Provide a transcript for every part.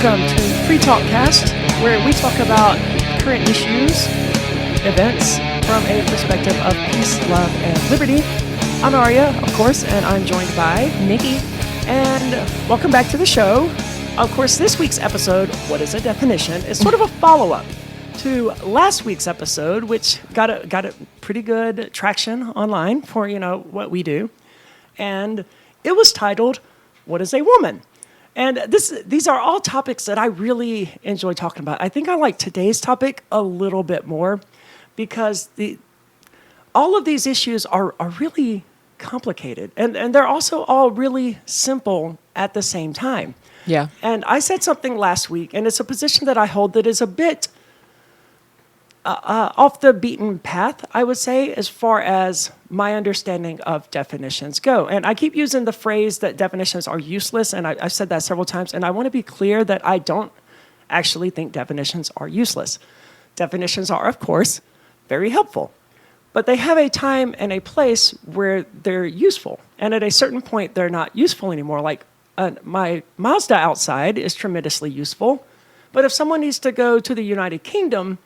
Welcome to Free Talkcast, where we talk about current issues, events from a perspective of peace, love, and liberty. I'm Aria, of course, and I'm joined by Nikki. And welcome back to the show. Of course, this week's episode, What is a Definition, is sort of a follow-up to last week's episode, which got a pretty good traction online for, what we do. And it was titled, What is a Woman? And these are all topics that I really enjoy talking about. I think I like today's topic a little bit more because all of these issues are really complicated. And they're also all really simple at the same time. Yeah. And I said something last week, and it's a position that I hold that is a bit off the beaten path, I would say, as far as my understanding of definitions go. And I keep using the phrase that definitions are useless, and I've said that several times, and I want to be clear that I don't actually think definitions are useless. Definitions are, of course, very helpful, but they have a time and a place where they're useful, and at a certain point, they're not useful anymore. Like my Mazda outside is tremendously useful, but if someone needs to go to the United Kingdom,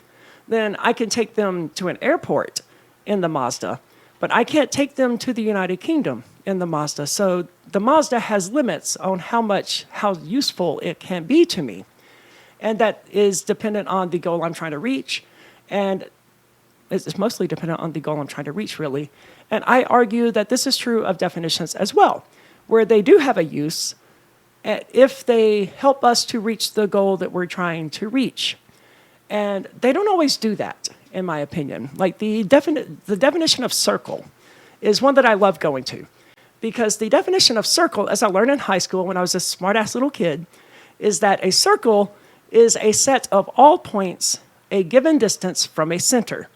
then I can take them to an airport in the Mazda, but I can't take them to the United Kingdom in the Mazda. So the Mazda has limits on how useful it can be to me. And that is dependent on the goal I'm trying to reach. And it's mostly dependent on the goal I'm trying to reach, really. And I argue that this is true of definitions as well, where they do have a use if they help us to reach the goal that we're trying to reach. And they don't always do that, in my opinion. Like the definition of circle is one that I love going to. Because the definition of circle, as I learned in high school when I was a smart-ass little kid, is that a circle is a set of all points a given distance from a center.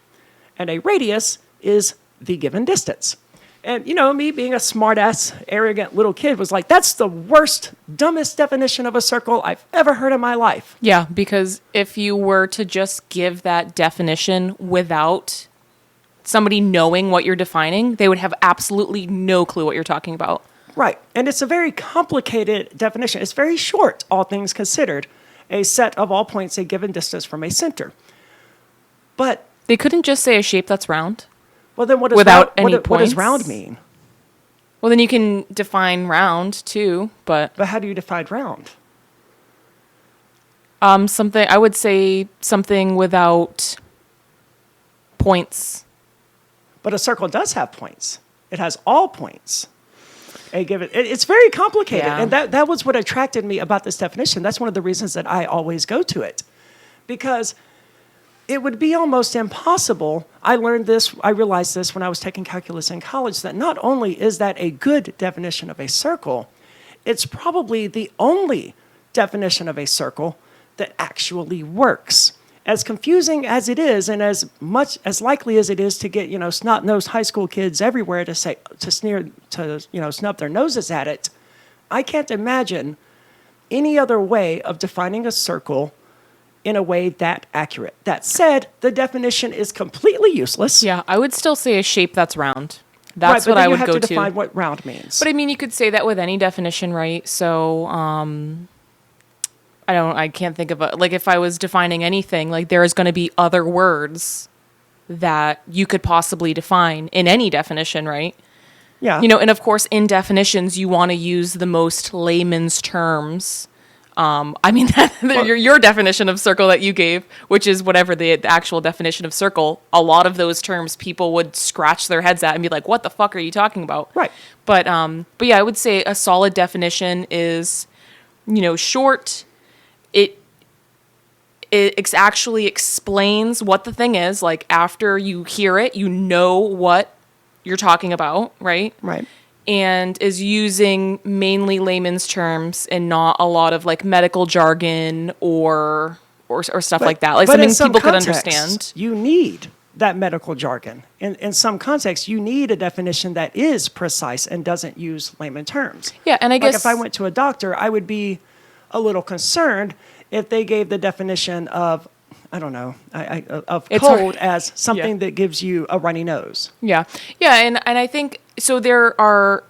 And a radius is the given distance. And, me being a smart-ass, arrogant little kid was like, that's the worst, dumbest definition of a circle I've ever heard in my life. Yeah, because if you were to just give that definition without somebody knowing what you're defining, they would have absolutely no clue what you're talking about. Right. And it's a very complicated definition. It's very short, all things considered. A set of all points a given distance from a center. But they couldn't just say a shape that's round. Well, then what does round mean? Well, then you can define round too, but how do you define round? I would say something without points. But a circle does have points. It has all points. It's very complicated, yeah. And that was what attracted me about this definition. That's one of the reasons that I always go to it, because it would be almost impossible. I realized this when I was taking calculus in college, that not only is that a good definition of a circle, it's probably the only definition of a circle that actually works. As confusing as it is, and as much as likely as it is to get, snot-nosed high school kids everywhere to snub their noses at it, I can't imagine any other way of defining a circle in a way that accurate. That said, the definition is completely useless. Yeah, I would still say a shape that's round. That's what I would go to. You have to define what round means. But I mean, you could say that with any definition, right? So, I can't think of if I was defining anything, like there is going to be other words that you could possibly define in any definition, right? Yeah. And of course, in definitions, you want to use the most layman's terms. Your definition of circle that you gave, which is whatever the actual definition of circle, a lot of those terms people would scratch their heads at and be like, what the fuck are you talking about? Right. But yeah, I would say a solid definition is, short. It actually explains what the thing is. Like after you hear it, you know what you're talking about, right? Right. And is using mainly layman's terms and not a lot of like medical jargon or stuff like that. Like something people could understand. You need that medical jargon. In some contexts, you need a definition that is precise and doesn't use layman terms. Yeah, and I guess if I went to a doctor, I would be a little concerned if they gave the definition of, I don't know, of cold as something that gives you a runny nose. Yeah. Yeah, and I think, so there are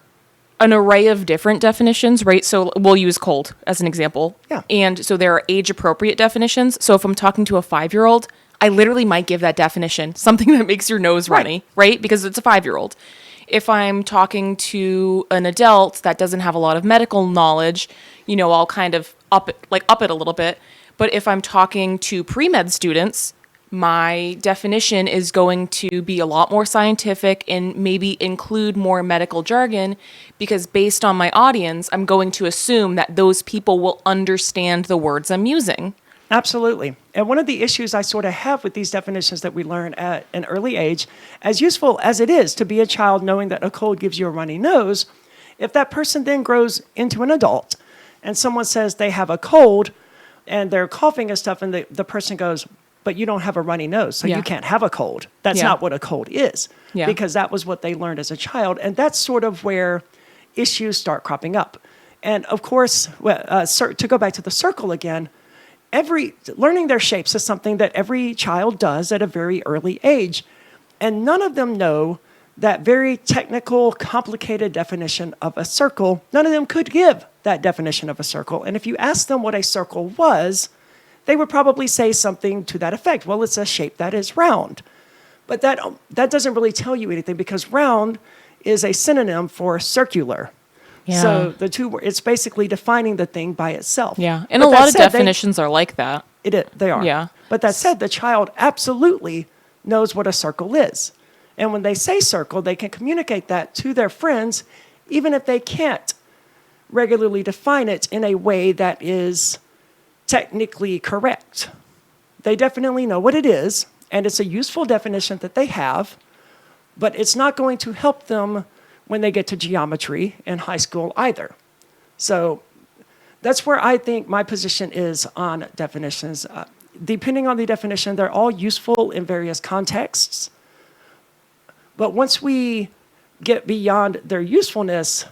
an array of different definitions, right? So we'll use cold as an example. Yeah. And so there are age-appropriate definitions. So if I'm talking to a 5-year-old, I literally might give that definition, something that makes your nose runny, right? Because it's a 5-year-old. If I'm talking to an adult that doesn't have a lot of medical knowledge, I'll kind of up it a little bit. But if I'm talking to pre-med students, my definition is going to be a lot more scientific and maybe include more medical jargon, because based on my audience, I'm going to assume that those people will understand the words I'm using. Absolutely. And one of the issues I sort of have with these definitions that we learn at an early age, as useful as it is to be a child knowing that a cold gives you a runny nose, if that person then grows into an adult and someone says they have a cold and they're coughing and stuff, and the person goes, but you don't have a runny nose, so you can't have a cold. That's not what a cold is, because that was what they learned as a child. And that's sort of where issues start cropping up. And of course, to go back to the circle again, learning their shapes is something that every child does at a very early age. And none of them know that very technical, complicated definition of a circle. None of them could give that definition of a circle. And if you ask them what a circle was, they would probably say something to that effect. Well, it's a shape that is round. But that doesn't really tell you anything, because round is a synonym for circular. Yeah. So it's basically defining the thing by itself. Yeah, and But a that lot of said, definitions are like that. They are. Yeah. But that said, the child absolutely knows what a circle is. And when they say circle, they can communicate that to their friends, even if they can't regularly define it in a way that is technically correct. They definitely know what it is, and it's a useful definition that they have, but it's not going to help them when they get to geometry in high school either. So that's where I think my position is on definitions. Depending on the definition, they're all useful in various contexts. But once we get beyond their usefulness,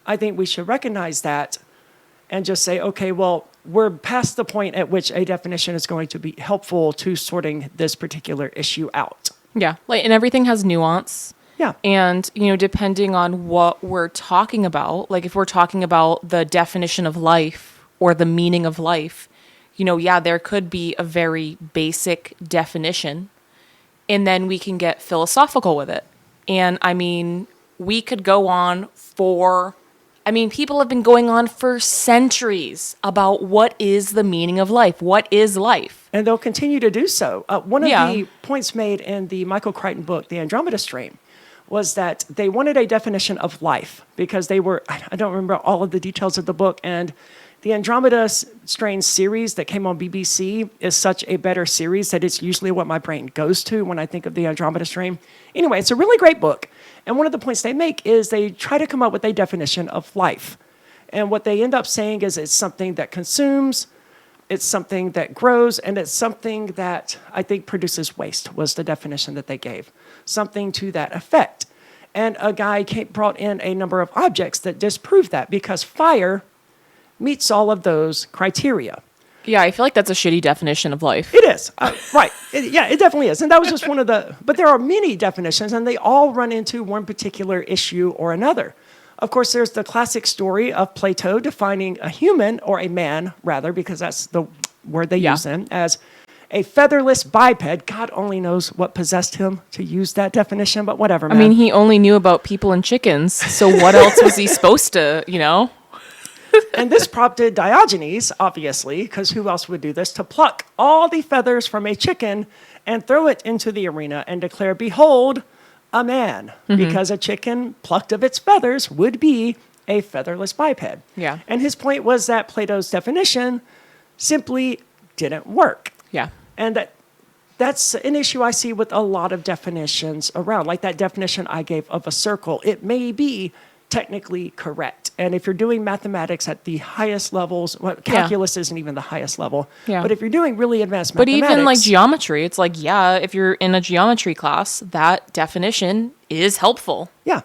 I think we should recognize that and just say, okay, well, we're past the point at which a definition is going to be helpful to sorting this particular issue out. Yeah, and everything has nuance. Yeah. And, depending on what we're talking about, like if we're talking about the definition of life or the meaning of life, there could be a very basic definition, and then we can get philosophical with it. And we could go on people have been going on for centuries about what is the meaning of life? What is life? And they'll continue to do so. One of the points made in the Michael Crichton book, The Andromeda Strain, was that they wanted a definition of life because I don't remember all of the details of the book, and the Andromeda Strain series that came on BBC is such a better series that it's usually what my brain goes to when I think of the Andromeda Strain. Anyway, it's a really great book. And one of the points they make is they try to come up with a definition of life. And what they end up saying is it's something that consumes, it's something that grows, and it's something that I think produces waste, was the definition that they gave. Something to that effect. And a guy brought in a number of objects that disprove that, because fire meets all of those criteria. Yeah, I feel like that's a shitty definition of life. It is. Right. It definitely is. And that was just one of but there are many definitions, and they all run into one particular issue or another. Of course, there's the classic story of Plato defining a human, or a man, rather, because that's the word they use in, as a featherless biped. God only knows what possessed him to use that definition, but whatever, man. He only knew about people and chickens, so what else was he supposed to, And this prompted Diogenes, obviously, because who else would do this, to pluck all the feathers from a chicken and throw it into the arena and declare, behold, a man. Because a chicken plucked of its feathers would be a featherless biped. Yeah. And his point was that Plato's definition simply didn't work. Yeah. And that's an issue I see with a lot of definitions around. Like that definition I gave of a circle. It may be technically correct. And if you're doing mathematics at the highest levels, calculus isn't even the highest level. Yeah. But if you're doing really advanced mathematics. But even like geometry, it's like, if you're in a geometry class, that definition is helpful. Yeah.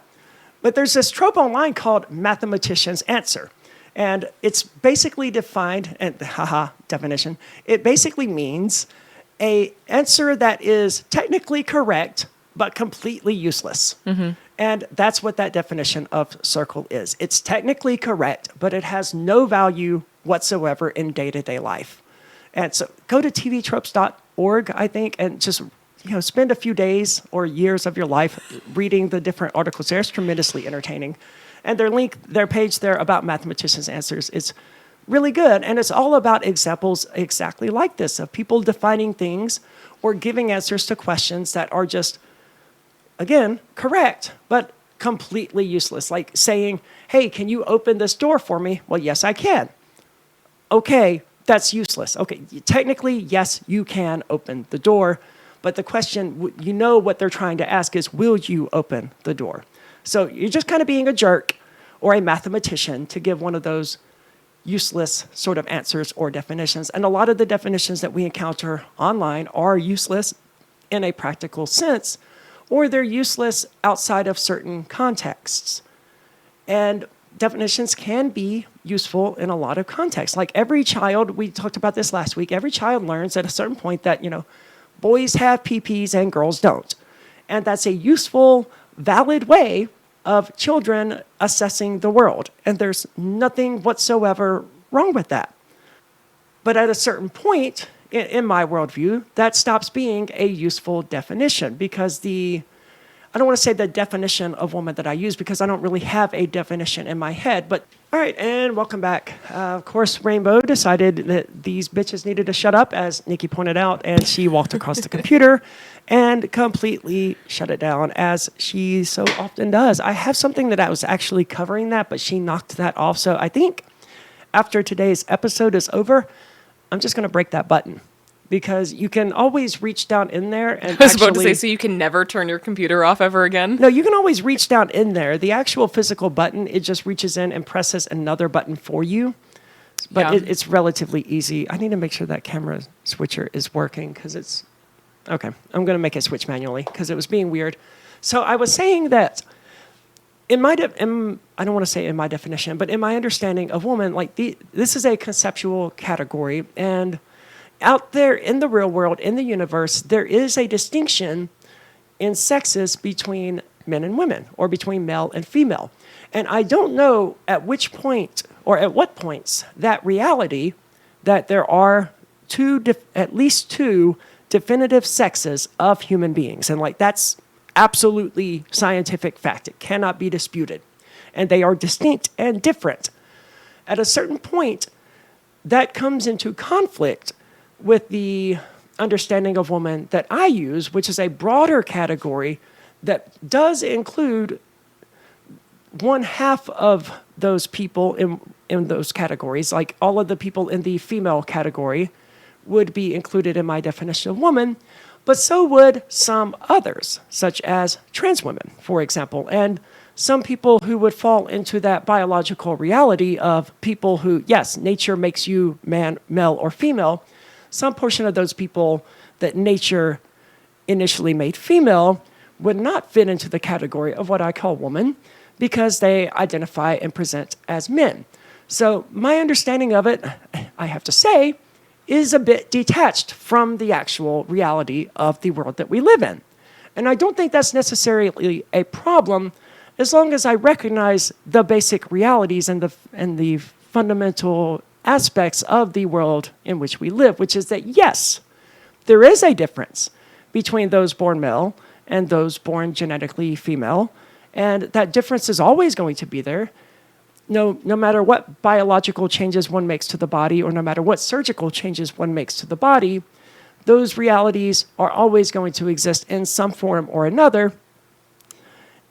But there's this trope online called Mathematician's answer. And it's basically defined, and definition, it basically means a answer that is technically correct, but completely useless. And that's what that definition of circle is. It's technically correct, but it has no value whatsoever in day-to-day life. And so go to tvtropes.org, I think, and just spend a few days or years of your life reading the different articles there. It's tremendously entertaining. And their page there about Mathematician's answers is really good. And it's all about examples exactly like this of people defining things or giving answers to questions that are just, again, correct, but completely useless. Like saying, hey, can you open this door for me? Well, yes, I can. Okay, that's useless. Okay, technically, yes, you can open the door. But the question, what they're trying to ask is, will you open the door? So you're just kind of being a jerk or a mathematician to give one of those useless sort of answers or definitions. And a lot of the definitions that we encounter online are useless in a practical sense, or they're useless outside of certain contexts. And definitions can be useful in a lot of contexts. Like every child, we talked about this last week, every child learns at a certain point that, boys have PPs and girls don't. And that's a useful, valid way of children assessing the world. And there's nothing whatsoever wrong with that. But at a certain point, in my worldview, that stops being a useful definition because I don't want to say the definition of woman that I use because I don't really have a definition in my head. But all right, and welcome back. Of course, Rainbow decided that these bitches needed to shut up, as Nikki pointed out, and she walked across the computer and completely shut it down, as she so often does. I have something that I was actually covering that, but she knocked that off. So I think after today's episode is over, I'm just going to break that button. Because you can always reach down in there and I was about to say, so you can never turn your computer off ever again? No, you can always reach down in there. The actual physical button, it just reaches in and presses another button for you. But Yeah. it's relatively easy. I need to make sure that camera switcher is working because it's... Okay, I'm going to make it switch manually because it was being weird. So I was saying that I don't want to say in my definition, but in my understanding of woman, this is a conceptual category, and out there in the real world, in the universe, there is a distinction in sexes between men and women, or between male and female. And I don't know at which point, or at what points, that reality that there are at least two definitive sexes of human beings. And that's absolutely scientific fact. It cannot be disputed. And they are distinct and different. At a certain point, that comes into conflict with the understanding of woman that I use, which is a broader category that does include one half of those people in those categories. Like all of the people in the female category would be included in my definition of woman, but so would some others, such as trans women, for example, and some people who would fall into that biological reality of people who, yes, nature makes you male or female. Some portion of those people that nature initially made female would not fit into the category of what I call woman because they identify and present as men. So my understanding of it, I have to say, is a bit detached from the actual reality of the world that we live in. And I don't think that's necessarily a problem as long as I recognize the basic realities and the fundamental aspects of the world in which we live, which is that, yes, there is a difference between those born male and those born genetically female, and that difference is always going to be there, no matter what biological changes one makes to the body or no matter what surgical changes one makes to the body, those realities are always going to exist in some form or another.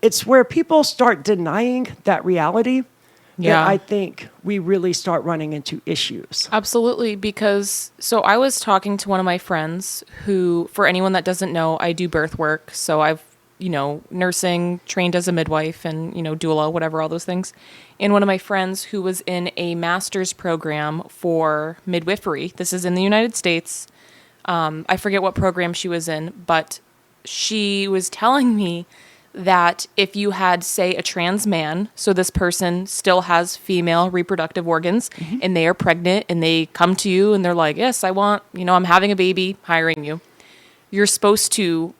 It's where people start denying that reality that I think we really start running into issues. Absolutely, because I was talking to one of my friends who, for anyone that doesn't know, I do birth work. So I've, nursing, trained as a midwife and, doula, whatever, all those things. And one of my friends who was in a master's program for midwifery. This is in the United States. I forget what program she was in, but she was telling me that if you had, say, a trans man, so this person still has female reproductive organs, and they are pregnant, and they come to you, and they're like, yes, I want, I'm having a baby, hiring you. You're supposed to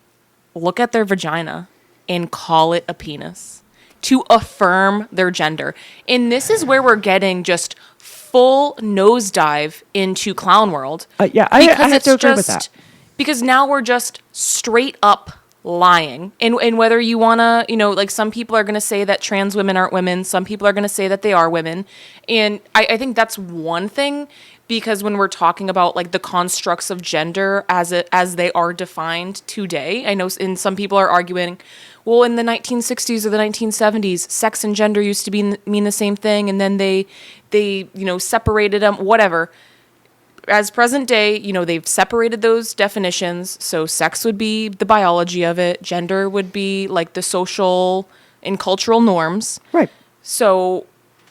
look at their vagina and call it a penis to affirm their gender. And this is where we're getting just full nosedive into clown world. Yeah, I have to agree with that. Because now we're just straight up lying. And whether you want to, like some people are going to say that trans women aren't women. Some people are going to say that they are women. And I think that's one thing, because when we're talking about like the constructs of gender as they are defined today, I know some people are arguing, well, in the 1960s or the 1970s, sex and gender used to mean the same thing. And then they separated them, whatever. As present day, they've separated those definitions. So sex would be the biology of it. Gender would be like the social and cultural norms. Right. So,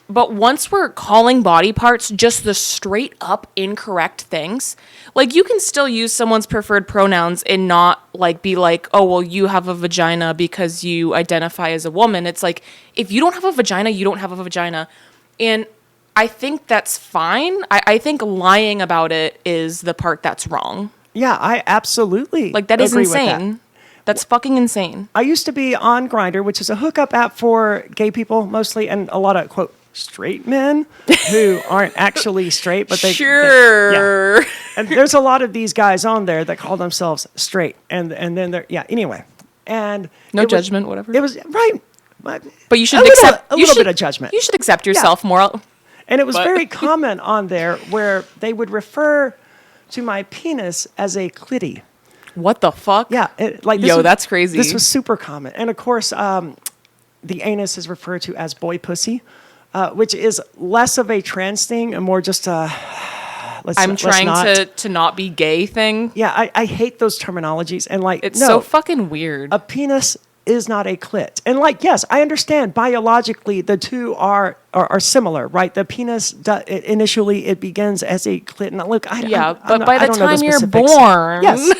but once we're calling body parts just the straight up incorrect things, like you can still use someone's preferred pronouns and not like be like, oh, well, you have a vagina because you identify as a woman. It's like, if you don't have a vagina, you don't have a vagina. And I think that's fine. I think lying about it is the part that's wrong. Yeah, I absolutely like that is agree with insane. that. That's fucking insane. I used to be on Grindr, which is a hookup app for gay people mostly, and a lot of quote straight men who aren't actually straight, but sure. Yeah. And there's a lot of these guys on there that call themselves straight, and then they're anyway, and no judgment, whatever. It was right, but you should accept a little bit of judgment. You should accept yourself more. And it was very common on there where they would refer to my penis as a clitty. What the fuck? Yeah. That's crazy. This was super common. And of course, the anus is referred to as boy pussy, which is less of a trans thing and more just a... I'm trying to not be gay thing. Yeah, I hate those terminologies. And it's so fucking weird. A penis is not a clit. And yes, I understand biologically the two are similar, right? The penis, initially it begins as a clit. And look, but by the time you're born, yes.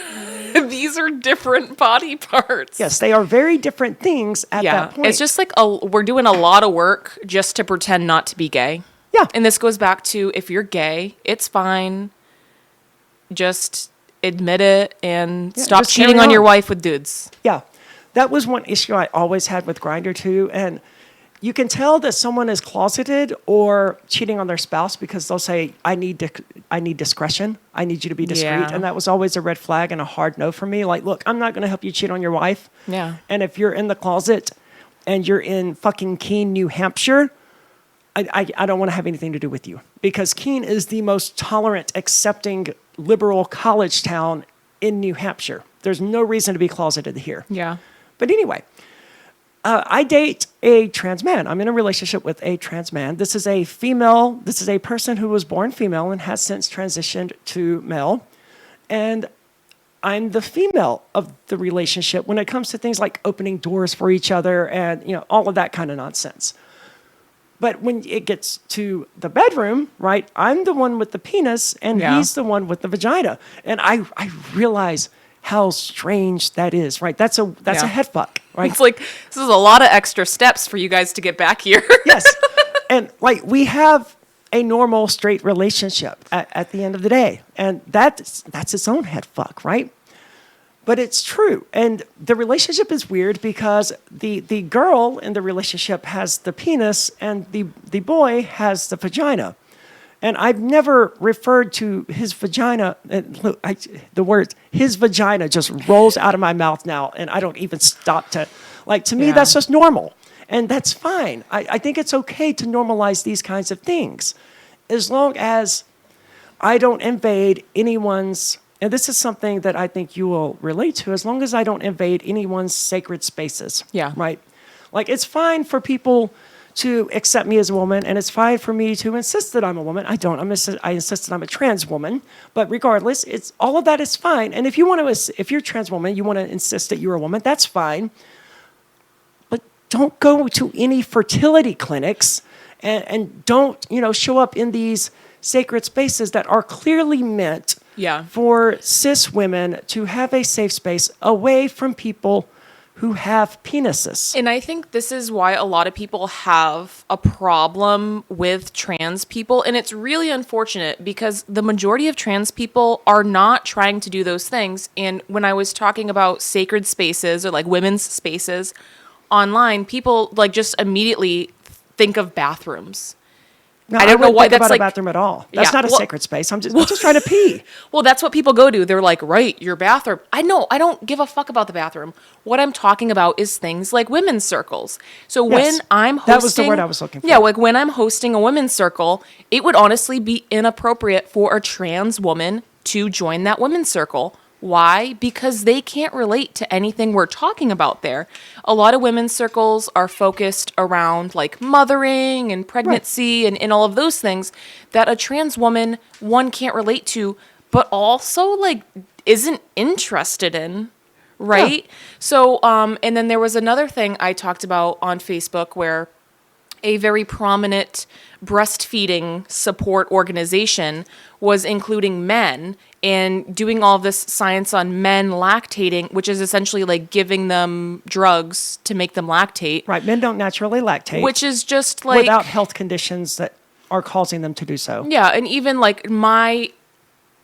These are different body parts. Yes, they are very different things at that point. It's just like we're doing a lot of work just to pretend not to be gay. Yeah. And this goes back to, if you're gay, it's fine. Just admit it and stop cheating on your wife with dudes. Yeah. That was one issue I always had with Grindr too. And you can tell that someone is closeted or cheating on their spouse because they'll say, I need discretion. I need you to be discreet. Yeah. And that was always a red flag and a hard no for me. Like, look, I'm not going to help you cheat on your wife. Yeah. And if you're in the closet and you're in fucking Keene, New Hampshire, I don't want to have anything to do with you, because Keene is the most tolerant, accepting, liberal college town in New Hampshire. There's no reason to be closeted here. Yeah. But anyway, I date a trans man. I'm in a relationship with a trans man. This is a female. This is a person who was born female and has since transitioned to male. And I'm the female of the relationship when it comes to things like opening doors for each other and all of that kind of nonsense. But when it gets to the bedroom, right, I'm the one with the penis and he's the one with the vagina. And I realize how strange that is, right? That's a head fuck, right? It's like, this is a lot of extra steps for you guys to get back here. Yes. And we have a normal straight relationship at the end of the day. And that's its own head fuck, right? But it's true. And the relationship is weird because the girl in the relationship has the penis and the boy has the vagina. And I've never referred to his vagina. And look, the words, his vagina just rolls out of my mouth now. And I don't even stop to, to me, that's just normal. And that's fine. I think it's okay to normalize these kinds of things, as long as I don't invade anyone's, and this is something that I think you will relate to, as long as I don't invade anyone's sacred spaces. Yeah. Right? It's fine for people to accept me as a woman, and it's fine for me to insist that I'm a woman. I don't. I insist that I'm a trans woman. But regardless, it's all of that is fine. And if you're a trans woman, you want to insist that you're a woman, that's fine. But don't go to any fertility clinics and don't, show up in these sacred spaces that are clearly meant for cis women to have a safe space away from people who have penises. And I think this is why a lot of people have a problem with trans people. And it's really unfortunate because the majority of trans people are not trying to do those things. And when I was talking about sacred spaces or like women's spaces online, people like just immediately think of bathrooms. No, I don't know wouldn't why think that's about like a bathroom at all. That's Yeah, not a well- sacred space. I'm just trying to pee. Well, that's what people go to. They're like, right, your bathroom. I know, I don't give a fuck about the bathroom. What I'm talking about is things like women's circles. So Yes, when I'm hosting... that was the word I was looking for. Yeah, like when I'm hosting a women's circle, it would honestly be inappropriate for a trans woman to join that women's circle. Why? Because they can't relate to anything we're talking about there. A lot of women's circles are focused around like mothering and pregnancy and all of those things that a trans woman, one, can't relate to, but also like isn't interested in. Right? Yeah. So, and then there was another thing I talked about on Facebook where a very prominent breastfeeding support organization was including men and doing all this science on men lactating, which is essentially like giving them drugs to make them lactate. Right. Men don't naturally lactate. Which is just like... without health conditions that are causing them to do so. Yeah, and even like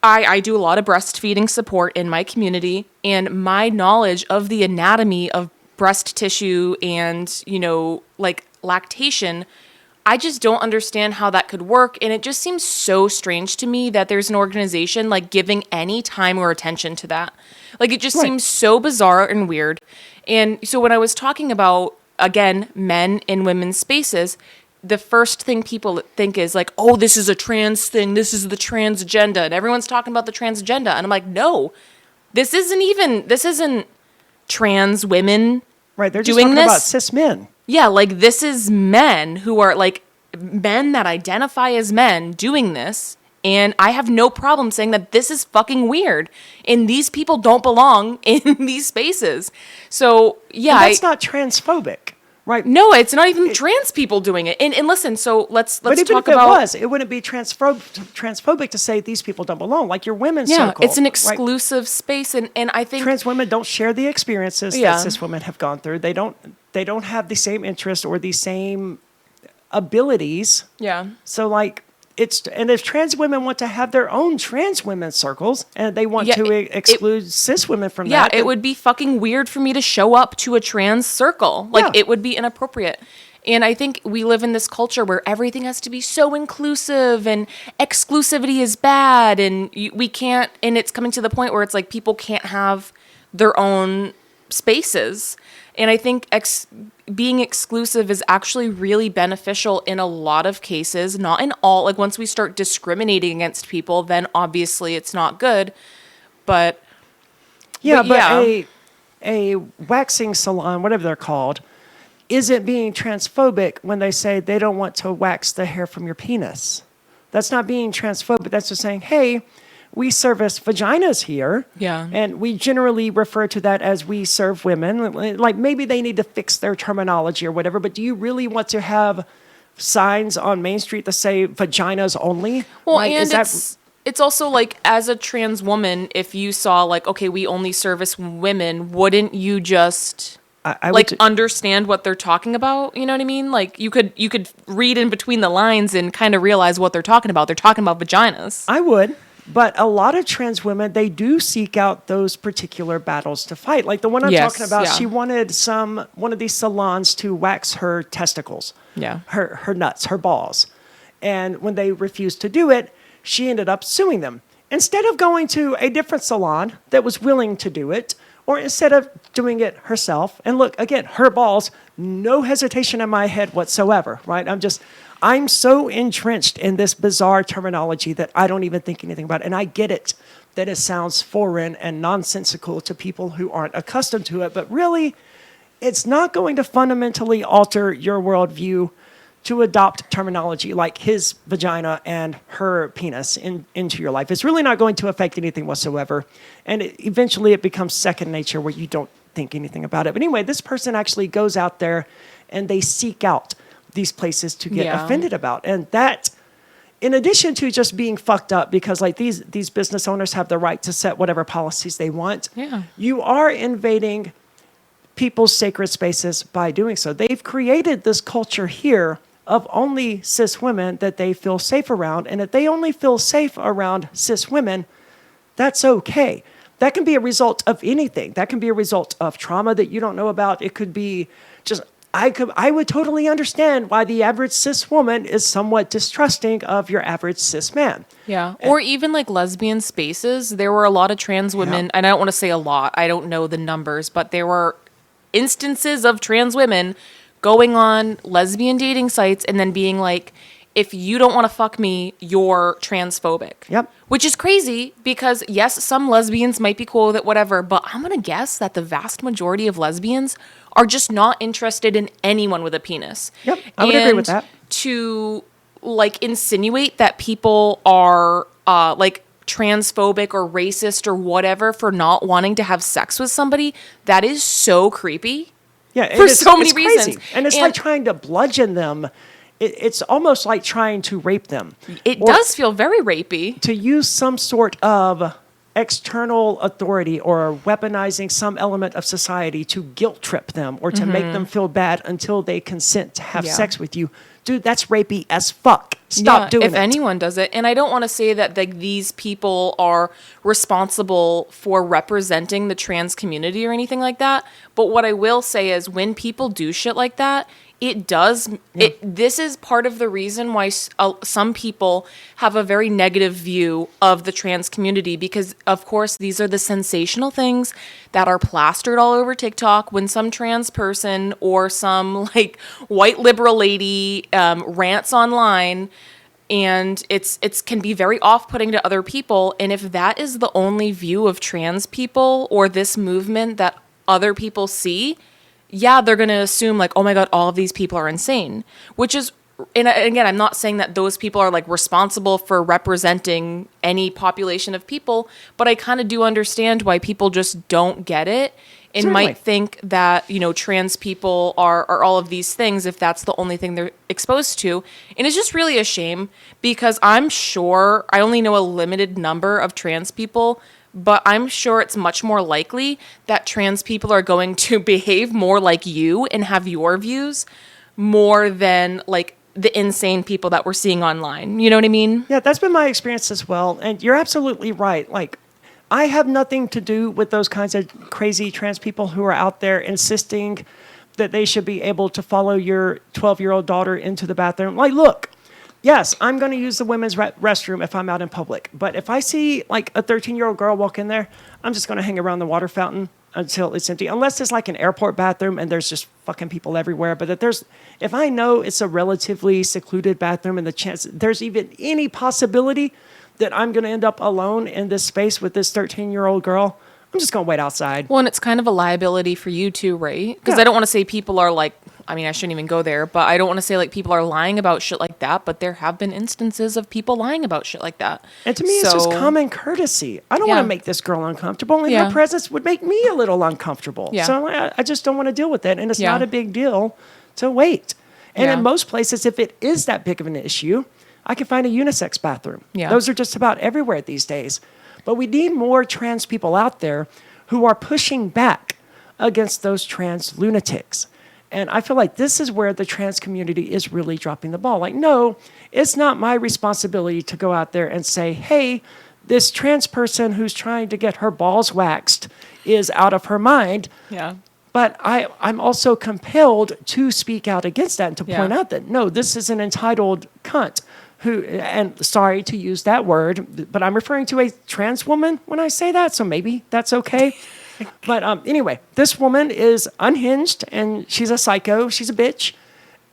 I do a lot of breastfeeding support in my community, and my knowledge of the anatomy of breast tissue and, you know, like lactation, I just don't understand how that could work. And it just seems so strange to me that there's an organization like giving any time or attention to that. Like it just seems so bizarre and weird. And so when I was talking about, again, men in women's spaces, the first thing people think is like, oh, this is a trans thing. This is the trans agenda. And everyone's talking about the trans agenda. And I'm like, no, this isn't trans women Right. They're just doing talking about this. cis men. Yeah, like this is men who are like men that identify as men doing this. And I have no problem saying that this is fucking weird. And these people don't belong in these spaces. So, yeah. And that's not transphobic. Right. No, it's not even trans people doing it. And listen, so let's But even talk if it about... was, it wouldn't be transphobic to say these people don't belong, like your women's circle. It's an right? exclusive space, and I think... Trans women don't share the experiences Yeah. that cis women have gone through. They don't have the same interests or the same abilities. Yeah. So like and if trans women want to have their own trans women's circles and they want to exclude cis women from that. Yeah, it would be fucking weird for me to show up to a trans circle. Like, Yeah. it would be inappropriate. And I think we live in this culture where everything has to be so inclusive and exclusivity is bad and we can't, and it's coming to the point where it's like people can't have their own spaces. And I think being exclusive is actually really beneficial in a lot of cases, not in all. Like once we start discriminating against people, then obviously it's not good. But a waxing salon, whatever they're called, isn't being transphobic when they say they don't want to wax the hair from your penis. That's not being transphobic. That's just saying, hey, we service vaginas here. Yeah. And we generally refer to that as we serve women. Like maybe they need to fix their terminology or whatever, but do you really want to have signs on Main Street that say vaginas only? Well, like, and it's also like as a trans woman, if you saw like, okay, we only service women, wouldn't you just I like would understand what they're talking about? You know what I mean? Like you could read in between the lines and kind of realize what they're talking about. They're talking about vaginas. I would. But a lot of trans women, they do seek out those particular battles to fight. Like the one I'm talking about, yeah. she wanted one of these salons to wax her testicles, Yeah. her nuts, her balls. And when they refused to do it, she ended up suing them. Instead of going to a different salon that was willing to do it, or instead of doing it herself, and look, again, her balls, no hesitation in my head whatsoever, right? I'm so entrenched in this bizarre terminology that I don't even think anything about it. And I get it that it sounds foreign and nonsensical to people who aren't accustomed to it, but really, it's not going to fundamentally alter your worldview to adopt terminology like his vagina and her penis into your life. It's really not going to affect anything whatsoever. And eventually it becomes second nature where you don't think anything about it. But anyway, this person actually goes out there and they seek out these places to get offended about. And that, in addition to just being fucked up because like these business owners have the right to set whatever policies they want, Yeah. you are invading people's sacred spaces by doing so. They've created this culture here of only cis women that they feel safe around. And if they only feel safe around cis women, that's okay. That can be a result of anything. That can be a result of trauma that you don't know about. It could be just, I would totally understand why the average cis woman is somewhat distrusting of your average cis man. Yeah. Or even like lesbian spaces. There were a lot of trans women, and I don't want to say a lot, I don't know the numbers, but there were instances of trans women going on lesbian dating sites and then being like, if you don't want to fuck me, you're transphobic. Yep. Which is crazy because, yes, some lesbians might be cool with it, whatever, but I'm going to guess that the vast majority of lesbians are just not interested in anyone with a penis. Yep, I would agree with that. To, like, insinuate that people are, like, transphobic or racist or whatever for not wanting to have sex with somebody, that is so creepy. Yeah, for so many crazy. reasons. And it's like trying to bludgeon them. It's almost like trying to rape them. It does feel very rapey. To use some sort of external authority or weaponizing some element of society to guilt trip them or to make them feel bad until they consent to have sex with you. Dude, that's rapey as fuck. Stop doing it. If anyone does it. And I don't want to say that these people are responsible for representing the trans community or anything like that. But what I will say is when people do shit like that, it does. This is part of the reason why some people have a very negative view of the trans community because, of course, these are the sensational things that are plastered all over TikTok when some trans person or some like white liberal lady rants online. And it's can be very off-putting to other people. And if that is the only view of trans people or this movement that other people see, yeah, they're going to assume like, oh my God, all of these people are insane, which is, and again, I'm not saying that those people are like responsible for representing any population of people, but I kind of do understand why people just don't get it and Certainly. might think that, you know, trans people are all of these things if that's the only thing they're exposed to. And it's just really a shame because I'm sure I only know a limited number of trans people, but I'm sure it's much more likely that trans people are going to behave more like you and have your views more than like the insane people that we're seeing online. You know what I mean? Yeah, that's been my experience as well. And you're absolutely right. Like, I have nothing to do with those kinds of crazy trans people who are out there insisting that they should be able to follow your 12-year-old daughter into the bathroom. Like, look, yes, I'm going to use the women's restroom if I'm out in public. But if I see like a 13-year-old girl walk in there, I'm just going to hang around the water fountain until it's empty. Unless it's like an airport bathroom and there's just fucking people everywhere. But if I know it's a relatively secluded bathroom and the chance there's even any possibility that I'm going to end up alone in this space with this 13-year-old girl, I'm just going to wait outside. Well, and it's kind of a liability for you too, right? Because Yeah. I don't want to say people are like, I mean, I shouldn't even go there, but I don't want to say like people are lying about shit like that, but there have been instances of people lying about shit like that. And to me, it's just common courtesy. I don't want to make this girl uncomfortable, and her presence would make me a little uncomfortable. Yeah. So I just don't want to deal with it, and it's Yeah. not a big deal to wait. And Yeah. in most places, if it is that big of an issue, I can find a unisex bathroom. Yeah. Those are just about everywhere these days. But we need more trans people out there who are pushing back against those trans lunatics. And I feel like this is where the trans community is really dropping the ball. Like, no, it's not my responsibility to go out there and say, hey, this trans person who's trying to get her balls waxed is out of her mind. Yeah. But I'm also compelled to speak out against that and to point out that, no, this is an entitled cunt who, and sorry to use that word, but I'm referring to a trans woman when I say that, so maybe that's okay. But anyway, this woman is unhinged and she's a psycho, she's a bitch,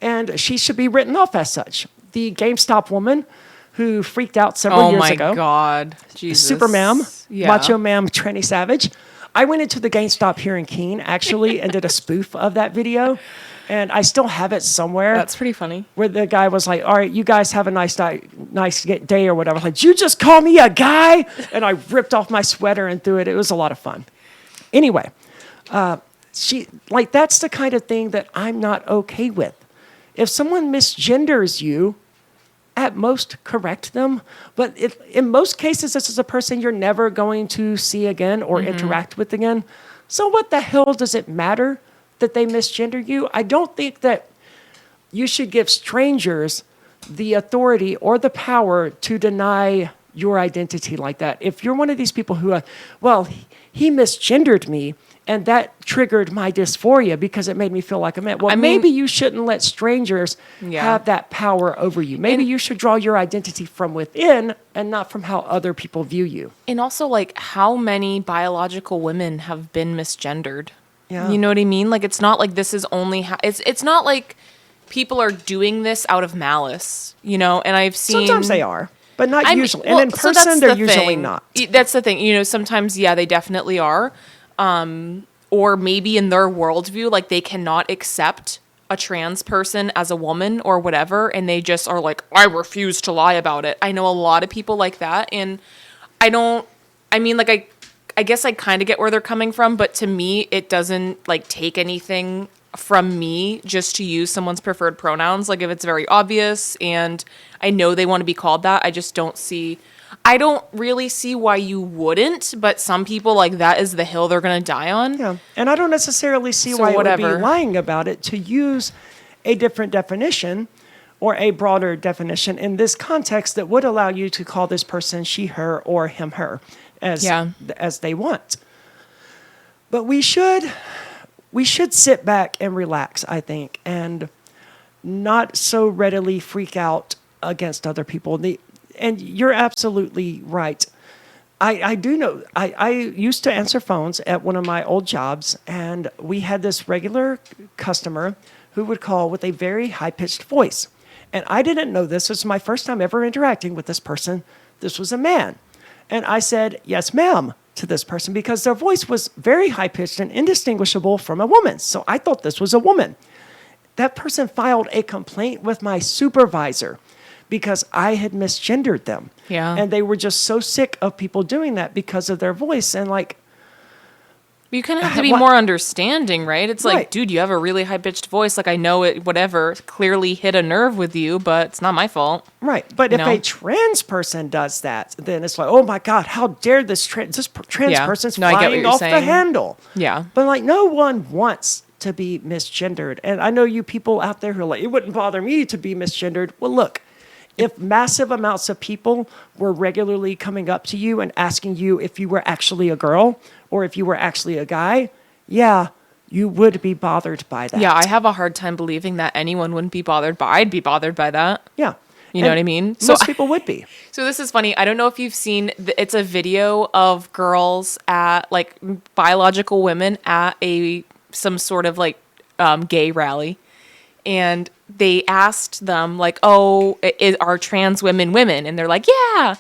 and she should be written off as such. The GameStop woman who freaked out several years ago. Oh my God. Jesus. Super ma'am, Yeah. macho ma'am, Tranny Savage. I went into the GameStop here in Keene, actually, and did a spoof of that video. And I still have it somewhere. That's pretty funny. Where the guy was like, all right, you guys have a nice day or whatever. Like, you just call me a guy? And I ripped off my sweater and threw it. It was a lot of fun. Anyway, that's the kind of thing that I'm not okay with. If someone misgenders you, at most correct them. But in most cases, this is a person you're never going to see again or interact with again. So what the hell does it matter that they misgender you, I don't think that you should give strangers the authority or the power to deny your identity like that. If you're one of these people who, well, he misgendered me and that triggered my dysphoria because it made me feel like a man. Well, I mean, maybe you shouldn't let strangers have that power over you. Maybe you should draw your identity from within and not from how other people view you. And also, like, how many biological women have been misgendered? Yeah. You know what I mean? Like, it's not like this is only it's not like people are doing this out of malice, you know? And I've seen Sometimes they are, but not I mean, usually. well, And in so person, that's they're the usually thing. not. That's the thing. You know, sometimes, yeah, they definitely are. Or maybe in their worldview, like they cannot accept a trans person as a woman or whatever. And they just are like, I refuse to lie about it. I know a lot of people like that. And I guess I kind of get where they're coming from. But to me, it doesn't like take anything from me just to use someone's preferred pronouns. Like if it's very obvious and I know they want to be called that, I don't really see why you wouldn't, but some people like that is the hill they're going to die on. Yeah. And I don't necessarily see So why it would whatever. be lying about it to use a different definition or a broader definition in this context that would allow you to call this person she, her, or him, her as they want. But we should sit back and relax, I think, and not so readily freak out against other people. And you're absolutely right. I do know, I used to answer phones at one of my old jobs, and we had this regular customer who would call with a very high-pitched voice. And I didn't know this. This was my first time ever interacting with this person. This was a man. And I said, yes, ma'am, to this person because their voice was very high-pitched and indistinguishable from a woman's. So I thought this was a woman. That person filed a complaint with my supervisor because I had misgendered them. Yeah. And they were just so sick of people doing that because of their voice. And like, You kind of have to be What- more understanding, right? It's like, Right. dude, you have a really high pitched voice. Like, I know it, whatever, clearly hit a nerve with you, but it's not my fault. right. But if No. a trans person does that, then it's like, oh my God, how dare this trans Yeah. person's No, I get what flying you're off the saying. handle. Yeah. But like, no one wants to be misgendered. And I know you people out there who are like, it wouldn't bother me to be misgendered. Well, look, if massive amounts of people were regularly coming up to you and asking you if you were actually a girl or if you were actually a guy, yeah, you would be bothered by that. Yeah, I have a hard time believing that anyone wouldn't be bothered by. I'd be bothered by that. Yeah. You know And what I mean? Most people would be. So this is funny. I don't know if you've seen. It's a video of girls at like biological women at some sort of like gay rally, and they asked them like, "Oh, are trans women women?" And they're like, "Yeah,"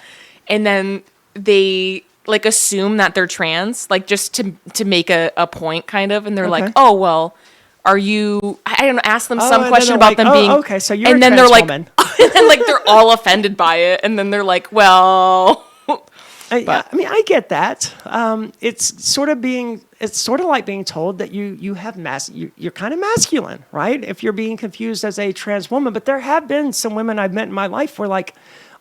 and then they like assume that they're trans, like just to make a point, kind of, and they're Okay. like, "Oh, well, are you?" I don't know. Ask them Oh, some and then question they're about like, them "Oh, being okay, so you're and a then trans they're like, woman." and like they're all offended by it, and then they're like, "Well." I mean, I get that. It's sort of like being told that you have you're kind of masculine, right? If you're being confused as a trans woman. But there have been some women I've met in my life where like,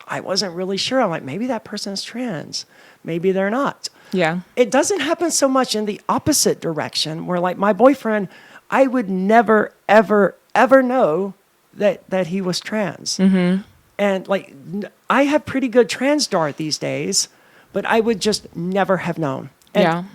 I wasn't really sure. I'm like, maybe that person's trans. Maybe they're not. Yeah. It doesn't happen so much in the opposite direction where like my boyfriend, I would never, ever, ever know that he was trans. Mm-hmm. And like, I have pretty good transdar these days, but I would just never have known. And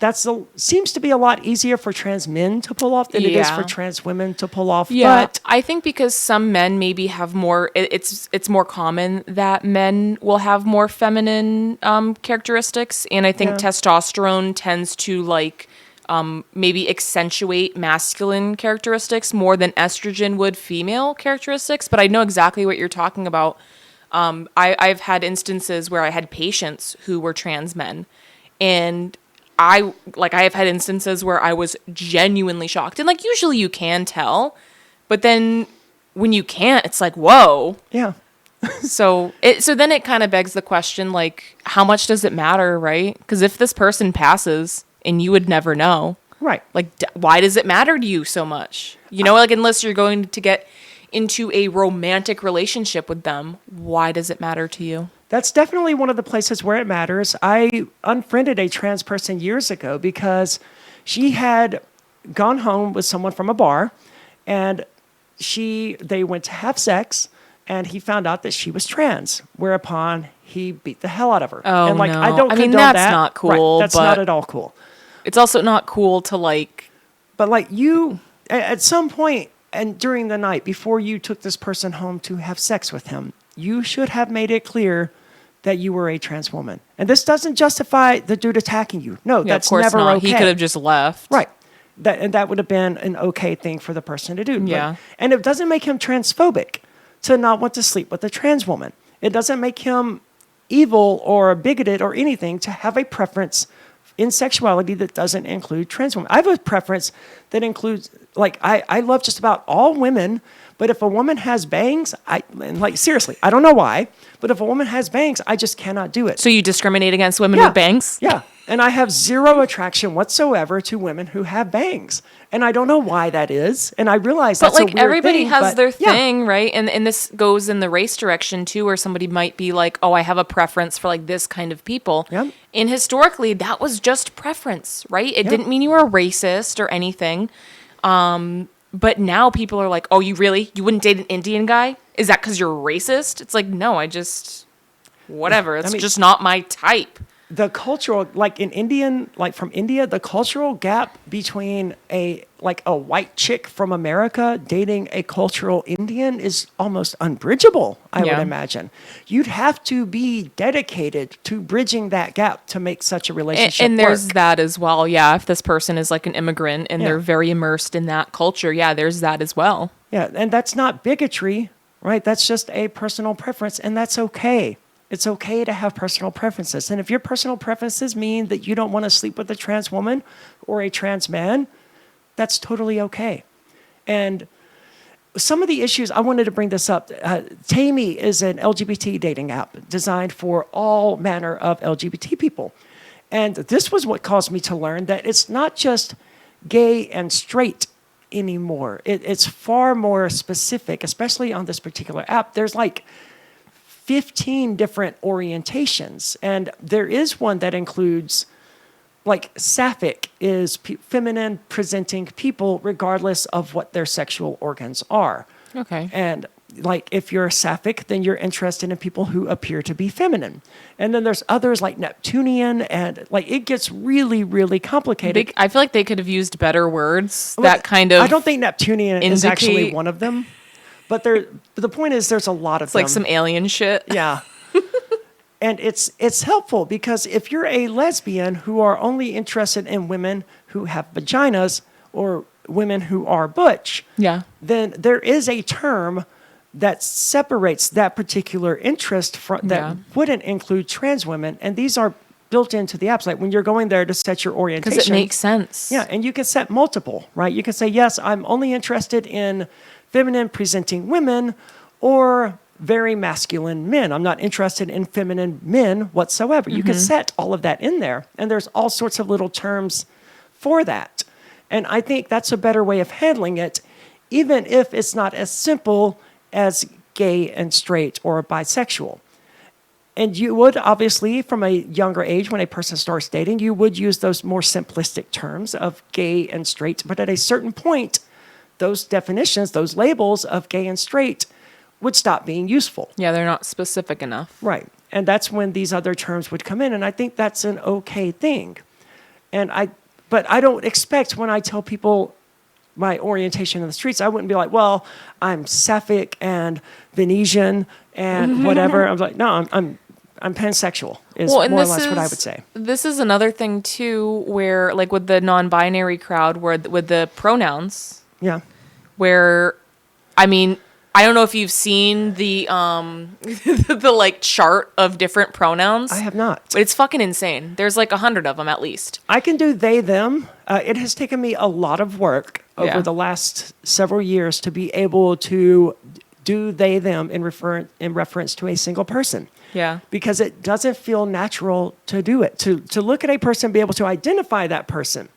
seems to be a lot easier for trans men to pull off than it is for trans women to pull off. Yeah, But I think because some men maybe have more. It's more common that men will have more feminine characteristics, and I think testosterone tends to like maybe accentuate masculine characteristics more than estrogen would female characteristics. But I know exactly what you're talking about. I've had instances where I had patients who were trans men, and I have had instances where I was genuinely shocked. And like usually you can tell, but then when you can't, it's like, whoa. yeah. So then it kind of begs the question, like, how much does it matter, right? Because if this person passes and you would never know, Right. like, why does it matter to you so much? You know, like, unless you're going to get into a romantic relationship with them, why does it matter to you? That's definitely one of the places where it matters. I unfriended a trans person years ago because she had gone home with someone from a bar, and they went to have sex, and he found out that she was trans, whereupon he beat the hell out of her. Oh, and like, no. I don't I mean, condone that's that. not Right, cool, that's but- not at all cool. It's also not cool to like. But like at some point and during the night before you took this person home to have sex with him, you should have made it clear that you were a trans woman. And this doesn't justify the dude attacking you. No, Yeah, that's of course never not. okay. He could have just left. Right. That would have been an okay thing for the person to do. Yeah. And it doesn't make him transphobic to not want to sleep with a trans woman. It doesn't make him evil or bigoted or anything to have a preference in sexuality that doesn't include trans women. I have a preference that includes, like, I love just about all women, but if a woman has bangs, seriously, I don't know why, but if a woman has bangs, I just cannot do it. So you discriminate against women Yeah. with bangs? Yeah. And I have zero attraction whatsoever to women who have bangs. And I don't know why that is. And I realize But that's a like weird everybody thing, has but their yeah. thing, right? And this goes in the race direction too, where somebody might be like, "Oh, I have a preference for like this kind of people." Yep. And historically, that was just preference, right? It Yep. didn't mean you were a racist or anything. But now people are like, "Oh, you wouldn't date an Indian guy? Is that because you're racist?" It's like, no, I just whatever. It's mean- just not my type. The cultural, like in Indian, like from India, the cultural gap between a white chick from America dating a cultural Indian is almost unbridgeable, I would Yeah. imagine. You'd have to be dedicated to bridging that gap to make such a relationship And there's work. that as well. Yeah, if this person is like an immigrant and Yeah. they're very immersed in that culture, yeah, there's that as well. Yeah, and that's not bigotry, right? That's just a personal preference, and that's okay. It's okay to have personal preferences. And if your personal preferences mean that you don't want to sleep with a trans woman or a trans man, that's totally okay. And some of the issues, I wanted to bring this up. Tammy is an LGBT dating app designed for all manner of LGBT people. And this was what caused me to learn that it's not just gay and straight anymore. It's far more specific, especially on this particular app. There's like 15 different orientations. And there is one that includes, like, sapphic is feminine presenting people regardless of what their sexual organs are. Okay. And like, if you're sapphic, then you're interested in people who appear to be feminine. And then there's others like Neptunian, and like, it gets really, really complicated. I feel like they could have used better words. Well, That kind of. I don't think Neptunian is actually indicate- one of them. But the point is, there's a lot of It's them. like some alien shit. Yeah. And it's helpful because if you're a lesbian who are only interested in women who have vaginas or women who are butch, Yeah. then there is a term that separates that particular interest from that Yeah. wouldn't include trans women. And these are built into the apps. Like when you're going there to set your orientation. Because it makes sense. Yeah, and you can set multiple, right? You can say, yes, I'm only interested in feminine presenting women or very masculine men. I'm not interested in feminine men whatsoever. You can set all of that in there, and there's all sorts of little terms for that. And I think that's a better way of handling it, even if it's not as simple as gay and straight or bisexual. And you would obviously, from a younger age, when a person starts dating, you would use those more simplistic terms of gay and straight. But at a certain point, those definitions, those labels of gay and straight would stop being useful. Yeah, they're not specific enough. Right. And that's when these other terms would come in. And I think that's an okay thing. But I don't expect when I tell people my orientation in the streets, I wouldn't be like, well, I'm sapphic and Venetian and whatever. I'm like, no, I'm pansexual is more or less what I would say. This is another thing too, where like with the non-binary crowd, where with the pronouns, Yeah. where, I mean, I don't know if you've seen the the like chart of different pronouns. I have not. But it's fucking insane. There's like 100 of them at least. I can do they, them. It has taken me a lot of work over Yeah. the last several years to be able to do they, them in reference to a single person. Yeah. Because it doesn't feel natural to do it. To look at a person, be able to identify that person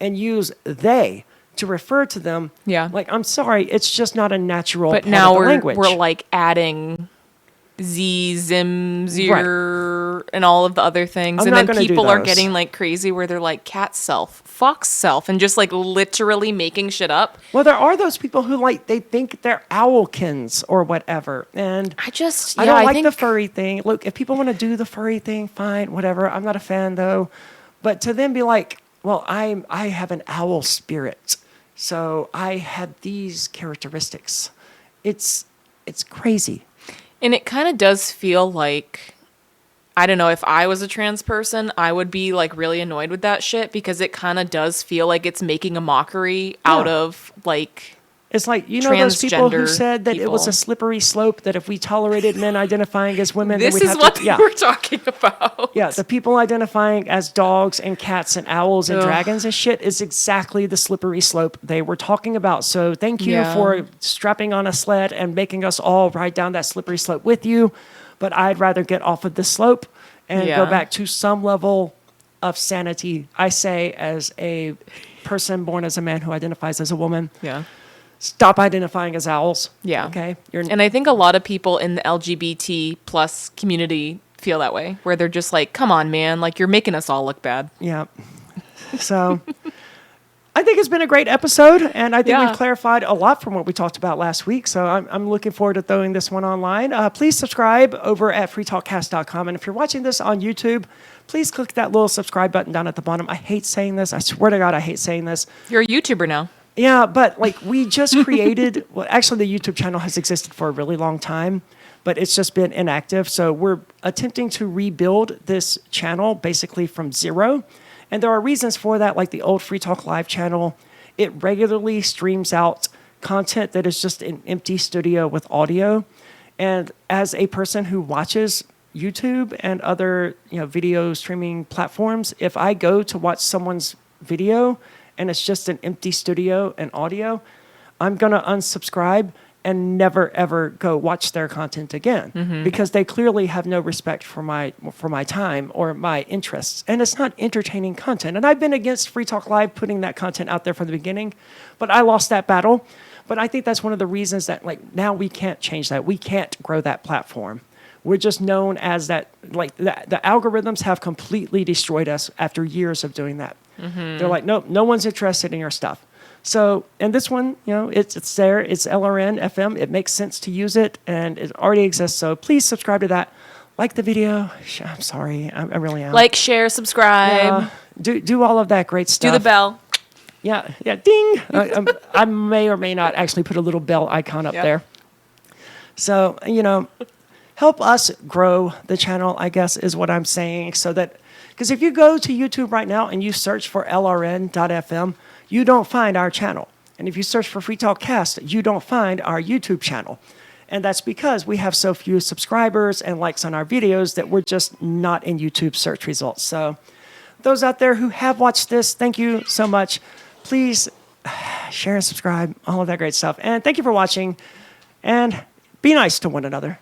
and use they to refer to them. Yeah. Like, I'm sorry, it's just not a natural But part now of the we're language. we're like adding Zir, and all of the other things. I'm and not then gonna do people are those. getting like crazy where they're like cat self, fox self, and just like literally making shit up. Well, there are those people who like they think they're owlkins or whatever, and I just, I yeah, don't I like think the furry thing. Look, if people want to do the furry thing, fine, whatever. I'm not a fan though, but to then be like, well, I have an owl spirit, so I have these characteristics. It's crazy. And it kind of does feel like, I don't know, if I was a trans person, I would be like really annoyed with that shit because it kind of does feel like it's making a mockery out Yeah. of like, It's like, you know, those people who Transgender said that it was a people. slippery slope, that if we tolerated men identifying as women, then this we'd is have what to, they yeah. were talking about. Yeah, the people identifying as dogs and cats and owls and Ugh. dragons and shit is exactly the slippery slope they were talking about. So thank you Yeah. for strapping on a sled and making us all ride down that slippery slope with you. But I'd rather get off of the slope and go Yeah. back to some level of sanity. I say, as a person born as a man who identifies as a woman, Yeah. stop identifying as owls. Yeah. Okay. And I think a lot of people in the LGBT plus community feel that way, where they're just like, come on, man, like you're making us all look bad. Yeah. So I think it's been a great episode, and I think Yeah. we've clarified a lot from what we talked about last week. So I'm looking forward to throwing this one online. Please subscribe over at freetalkcast.com. And if you're watching this on YouTube, please click that little subscribe button down at the bottom. I hate saying this. I swear to God, I hate saying this. You're a YouTuber now. Yeah, but like we just created, well, actually, the YouTube channel has existed for a really long time, but it's just been inactive. So we're attempting to rebuild this channel basically from zero. And there are reasons for that, like the old Free Talk Live channel. It regularly streams out content that is just an empty studio with audio. And as a person who watches YouTube and other, video streaming platforms, if I go to watch someone's video and it's just an empty studio and audio, I'm going to unsubscribe and never ever go watch their content again because they clearly have no respect for my time or my interests, and it's not entertaining content. And I've been against Free Talk Live putting that content out there from the beginning, but I lost that battle. But I think that's one of the reasons that like now we can't change that. We can't grow that platform. We're just known as that. Like the algorithms have completely destroyed us after years of doing that. They're like, nope, no one's interested in your stuff. So, and this one, it's there. It's LRN FM. It makes sense to use it, and it already exists. So please subscribe to that. Like the video. I'm sorry, I really am. Like, share, subscribe, Do all of that great do stuff. the bell. Yeah, ding. I may or may not actually put a little bell icon up Yep. there. So, help us grow the channel, I guess, is what I'm saying. So that, because if you go to YouTube right now and you search for LRN.FM, you don't find our channel. And if you search for Free Talk Cast, you don't find our YouTube channel. And that's because we have so few subscribers and likes on our videos that we're just not in YouTube search results. So those out there who have watched this, thank you so much. Please share and subscribe, all of that great stuff. And thank you for watching. And be nice to one another.